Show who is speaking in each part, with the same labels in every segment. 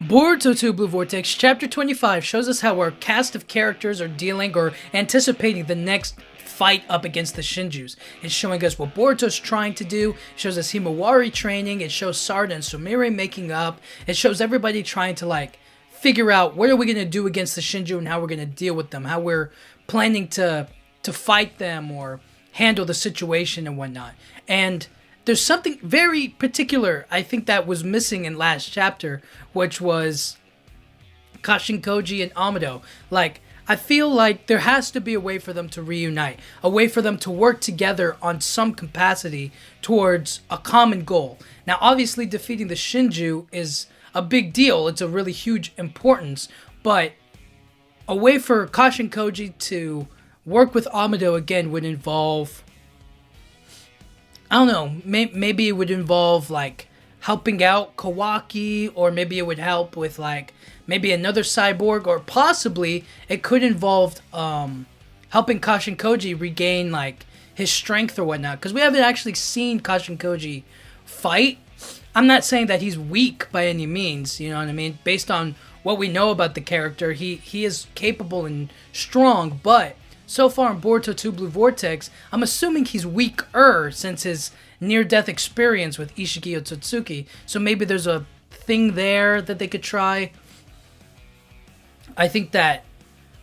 Speaker 1: Boruto 2 Blue Vortex Chapter 25 shows us how our cast of characters are dealing or anticipating the next fight up against the Shinjus. It's showing us what Boruto's trying to do, it shows us Himawari training, it shows Sarda and Sumire making up, it shows everybody trying to figure out what are we going to do against the Shinju and how we're going to deal with them, how we're planning to fight them or handle the situation and whatnot. And there's something very particular, I think, that was missing in last chapter, which was Kashin, Koji, and Amado. I feel like there has to be a way for them to reunite, a way for them to work together on some capacity towards a common goal. Now, obviously, defeating the Shinju is a big deal. It's a really huge importance, but a way for Kashin Koji to work with Amado again would involve, I don't know, maybe it would involve helping out Kawaki, or maybe it would help with maybe another cyborg, or possibly it could involve helping Kashin Koji regain his strength or whatnot, because we haven't actually seen Kashin Koji fight. I'm not saying that he's weak by any means, you know what I mean? Based on what we know about the character, he is capable and strong, but so far in Boruto 2 Blue Vortex, I'm assuming he's weaker since his near-death experience with Ishiki Otsutsuki. So maybe there's a thing there that they could try. I think that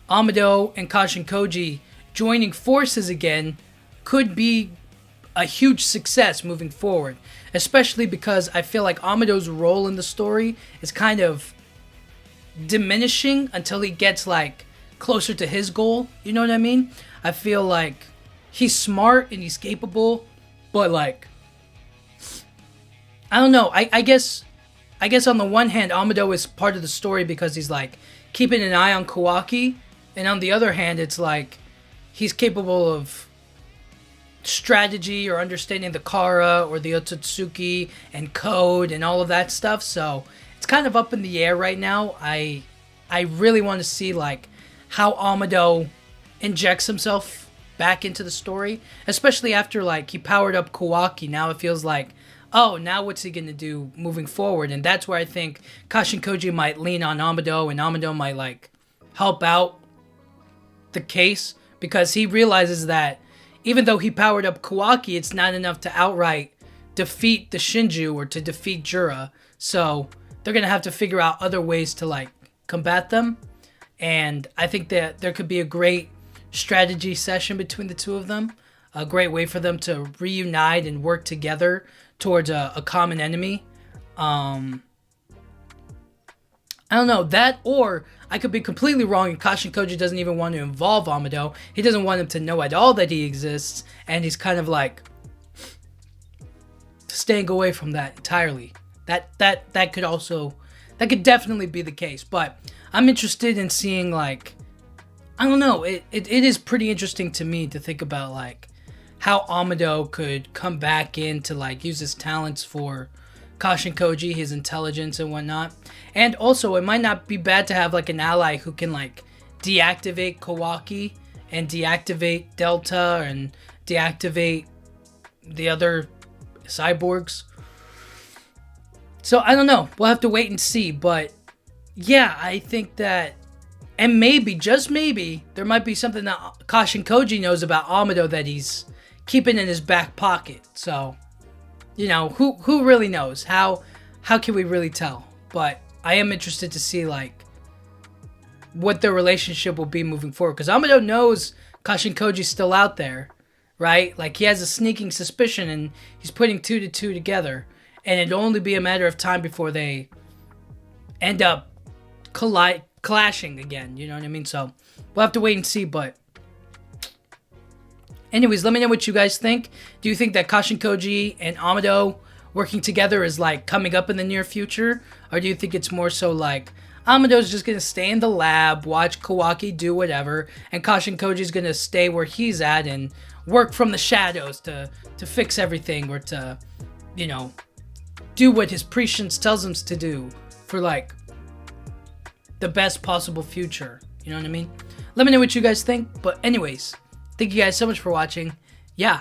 Speaker 1: Amado and Kashin Koji joining forces again could be a huge success moving forward. Especially because I feel like Amado's role in the story is kind of diminishing until he gets closer to his goal, you know what I mean? I feel like he's smart and he's capable, but I don't know. I guess on the one hand, Amado is part of the story because he's keeping an eye on Kawaki, and on the other hand, it's he's capable of strategy or understanding the Kara or the Otsutsuki and code and all of that stuff. So it's kind of up in the air right now. I really want to see how Amado injects himself back into the story, especially after he powered up Kawaki. Now it feels oh, now what's he gonna do moving forward? And that's where I think Kashin Koji might lean on Amado, and Amado might help out the case, because he realizes that even though he powered up Kawaki, it's not enough to outright defeat the Shinju or to defeat Jura. So they're gonna have to figure out other ways to combat them. And I think that there could be a great strategy session between the two of them. A great way for them to reunite and work together towards a common enemy. I don't know, that, or I could be completely wrong and Kashin Koji doesn't even want to involve Amado. He doesn't want him to know at all that he exists, and he's kind of staying away from that entirely. That could definitely be the case, but I'm interested in seeing I don't know, it is pretty interesting to me to think about how Amado could come back in to use his talents for Kashin Koji, his intelligence and whatnot. And also, it might not be bad to have an ally who can deactivate Kawaki and deactivate Delta and deactivate the other cyborgs. So I don't know, we'll have to wait and see, but yeah, I think that, and maybe, just maybe, there might be something that Kashin Koji knows about Amado that he's keeping in his back pocket. So, who really knows? How can we really tell? But I am interested to see what their relationship will be moving forward, because Amado knows Kashin Koji's still out there, right? He has a sneaking suspicion, and he's putting 2 to 2 together, and it'll only be a matter of time before they end up clashing again, you know what I mean? So we'll have to wait and see. But anyways, let me know what you guys think. Do you think that Kashin Koji and Amado working together is coming up in the near future, or do you think it's more so Amado's just gonna stay in the lab, watch Kawaki do whatever, and Kashin Koji's gonna stay where he's at and work from the shadows to fix everything, or to do what his prescience tells him to do for the best possible future, you know what I mean? Let me know what you guys think. But anyways, thank you guys so much for watching. Yeah,